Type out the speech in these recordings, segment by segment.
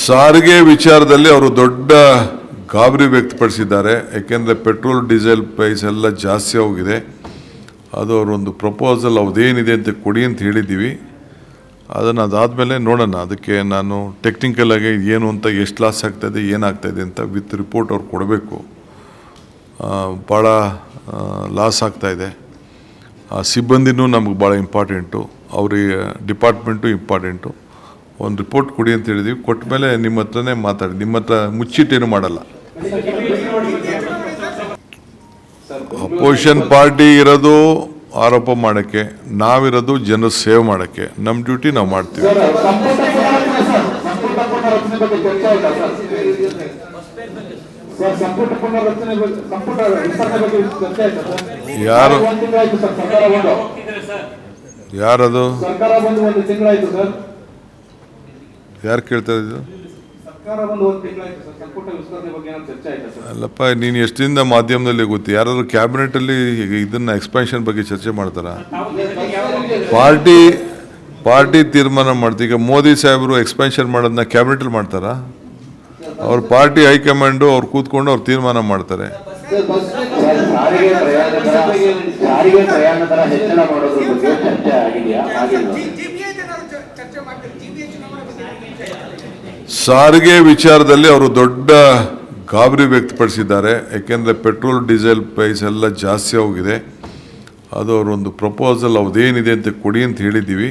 ಸಾರಿಗೆ ವಿಚಾರದಲ್ಲಿ ಅವರು ದೊಡ್ಡ ಗಾಬರಿ ವ್ಯಕ್ತಪಡಿಸಿದ್ದಾರೆ. ಯಾಕೆಂದರೆ ಪೆಟ್ರೋಲ್ ಡೀಸೆಲ್ ಪ್ರೈಸ್ ಎಲ್ಲ ಜಾಸ್ತಿ ಹೋಗಿದೆ. ಅದು ಅವರೊಂದು ಪ್ರಪೋಸಲ್ ಅದೇನಿದೆ ಅಂತ ಕೊಡಿ ಅಂತ ಹೇಳಿದ್ದೀವಿ. ಅದನ್ನು ಅದಾದಮೇಲೆ ನೋಡೋಣ. ಅದಕ್ಕೆ ನಾನು ಟೆಕ್ನಿಕಲಾಗಿ ಏನು ಅಂತ ಎಷ್ಟು ಲಾಸ್ ಆಗ್ತಾಯಿದೆ ಏನಾಗ್ತಾಯಿದೆ ಅಂತ ವಿತ್ ರಿಪೋರ್ಟ್ ಅವ್ರು ಕೊಡಬೇಕು. ಭಾಳ ಲಾಸ್ ಆಗ್ತಾಯಿದೆ. ಆ ಸಿಬ್ಬಂದಿನೂ ನಮಗೆ ಭಾಳ ಇಂಪಾರ್ಟೆಂಟು, ಅವ್ರಿಗೆ ಡಿಪಾರ್ಟ್ಮೆಂಟು ಇಂಪಾರ್ಟೆಂಟು. ಒಂದು ರಿಪೋರ್ಟ್ ಕೊಡಿ ಅಂತ ಹೇಳಿದ್ವಿ. ಕೊಟ್ಟ ಮೇಲೆ ನಿಮ್ಮ ಹತ್ರನೇ ಮಾತಾಡಿ, ನಿಮ್ಮ ಹತ್ರ ಮುಚ್ಚಿಟ್ಟೇನು ಮಾಡಲ್ಲ. ಅಪೋಸಿಷನ್ ಪಾರ್ಟಿ ಇರೋದು ಆರೋಪ ಮಾಡೋಕ್ಕೆ, ನಾವಿರೋದು ಜನರ ಸೇವೆ ಮಾಡೋಕ್ಕೆ. ನಮ್ಮ ಡ್ಯೂಟಿ ನಾವು ಮಾಡ್ತೀವಿ. ಯಾರದು ಯಾರು ಕೇಳ್ತಾ ಇದ್ದು? ಅಲ್ಲಪ್ಪ, ನೀನು ಎಷ್ಟಿಂದ ಮಾಧ್ಯಮದಲ್ಲಿ ಗೊತ್ತು? ಯಾರಾದ್ರೂ ಕ್ಯಾಬಿನೆಟಲ್ಲಿ ಇದನ್ನ ಎಕ್ಸ್ಪ್ಯಾನ್ಷನ್ ಬಗ್ಗೆ ಚರ್ಚೆ ಮಾಡ್ತಾರ? ಪಾರ್ಟಿ ತೀರ್ಮಾನ ಮಾಡ್ತೀವಿ. ಈಗ ಮೋದಿ ಸಾಹೇಬರು ಎಕ್ಸ್ಪ್ಯಾನ್ಷನ್ ಮಾಡೋದನ್ನ ಕ್ಯಾಬಿನೆಟಲ್ಲಿ ಮಾಡ್ತಾರ? ಅವ್ರ ಪಾರ್ಟಿ ಹೈಕಮಾಂಡು ಅವ್ರು ಕೂತ್ಕೊಂಡು ಅವ್ರು ತೀರ್ಮಾನ ಮಾಡ್ತಾರೆ. ಸಾರಿಗೆ ವಿಚಾರದಲ್ಲಿ ಅವರು ದೊಡ್ಡ ಗಾಬರಿ ವ್ಯಕ್ತಪಡಿಸಿದ್ದಾರೆ. ಯಾಕೆಂದರೆ ಪೆಟ್ರೋಲ್ ಡೀಸೆಲ್ ಪ್ರೈಸ್ ಎಲ್ಲ ಜಾಸ್ತಿ ಹೋಗಿದೆ. ಅದು ಅವರೊಂದು ಪ್ರಪೋಸಲ್ ಅದೇನಿದೆ ಅಂತ ಕೊಡಿ ಅಂತ ಹೇಳಿದ್ದೀವಿ.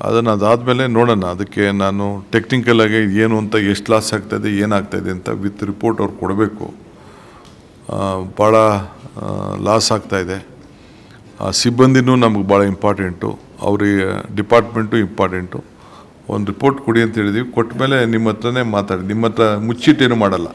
ಅದನ್ನು ಅದಾದಮೇಲೆ ನೋಡೋಣ. ಅದಕ್ಕೆ ನಾನು ಟೆಕ್ನಿಕಲಾಗಿ ಏನು ಅಂತ ಎಷ್ಟು ಲಾಸ್ ಆಗ್ತಾಯಿದೆ ಏನಾಗ್ತಾಯಿದೆ ಅಂತ ವಿತ್ ರಿಪೋರ್ಟ್ ಅವ್ರು ಕೊಡಬೇಕು. ಭಾಳ ಲಾಸ್ ಆಗ್ತಾಯಿದೆ. ಆ ಸಿಬ್ಬಂದಿನೂ ನಮಗೆ ಭಾಳ ಇಂಪಾರ್ಟೆಂಟು, ಅವ್ರಿಗೆ ಡಿಪಾರ್ಟ್ಮೆಂಟು ಇಂಪಾರ್ಟೆಂಟು. ಒಂದು ರಿಪೋರ್ಟ್ ಕೊಡಿ ಅಂತ ಹೇಳಿದ್ವಿ. ಕೊಟ್ಟ ಮೇಲೆ ನಿಮ್ಮ ಹತ್ರನೇ ಮಾತಾಡಿ, ನಿಮ್ಮ ಹತ್ರ ಮುಚ್ಚಿಟ್ಟೇನು ಮಾಡಲ್ಲ.